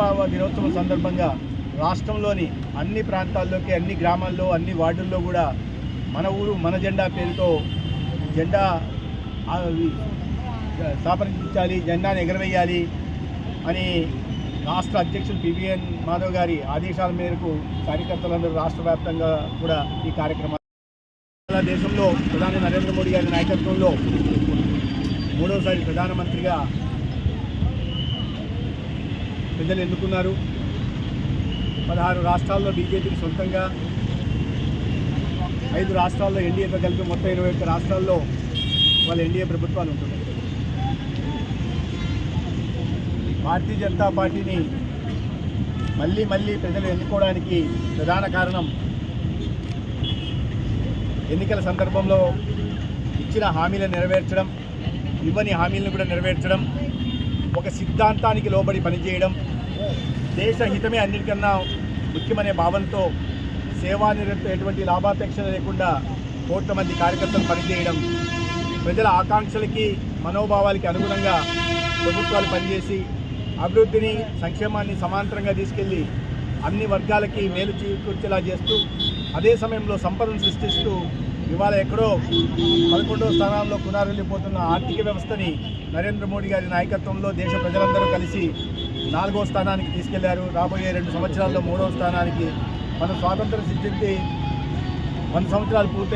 ఆవిర్భావ దినోత్సవం సందర్భంగా రాష్ట్రంలోని అన్ని ప్రాంతాల్లోకి, అన్ని గ్రామాల్లో, అన్ని వార్డుల్లో కూడా మన ఊరు మన జెండా పేరుతో జెండా స్థాపించాలి, జెండాను ఎగరవేయాలి అని రాష్ట్ర అధ్యక్షులు పివిఎన్ మాధవ్ గారి ఆదేశాల మేరకు కార్యకర్తలందరూ రాష్ట్ర వ్యాప్తంగా కూడా ఈ కార్యక్రమాలు దేశంలో ప్రధాని నరేంద్ర మోడీ గారి నాయకత్వంలో మూడవసారి ప్రధానమంత్రిగా ప్రజలు ఎన్నుకున్నారు. 16 రాష్ట్రాల్లో బీజేపీకి సొంతంగా, 5 రాష్ట్రాల్లో ఎన్డీఏతో కలిపి మొత్తం 21 రాష్ట్రాల్లో వాళ్ళ ఎన్డీఏ ప్రభుత్వాలు ఉంటున్నాయి. భారతీయ జనతా పార్టీని మళ్ళీ ప్రజలు ఎన్నుకోవడానికి ప్రధాన కారణం ఎన్నికల సందర్భంలో ఇచ్చిన హామీలను నెరవేర్చడం, ఇవ్వని హామీలను కూడా నెరవేర్చడం, ఒక సిద్ధాంతానికి లోబడి పనిచేయడం, దేశ హితమే అన్నిటికన్నా ముఖ్యమనే భావనతో సేవానిరత ఎటువంటి లాభాపేక్ష లేకుండా కోట్ల మంది కార్యకర్తలు పనిచేయడం, ప్రజల ఆకాంక్షలకి మనోభావాలకి అనుగుణంగా ప్రభుత్వాలు పనిచేసి అభివృద్ధిని సంక్షేమాన్ని సమాంతరంగా తీసుకెళ్లి అన్ని వర్గాలకి మేలు చేకూర్చేలా చేస్తూ అదే సమయంలో సంపదను సృష్టిస్తూ ఇవాళ ఎక్కడో 11వ స్థానంలో కునారెళ్ళిపోతున్న ఆర్థిక వ్యవస్థని నరేంద్ర మోడీ గారి నాయకత్వంలో దేశ ప్రజలందరూ కలిసి 4వ స్థానానికి తీసుకెళ్లారు. రాబోయే 2 సంవత్సరాల్లో 3వ స్థానానికి. మన స్వాతంత్రం సిద్ధించి 100 సంవత్సరాలు పూర్తి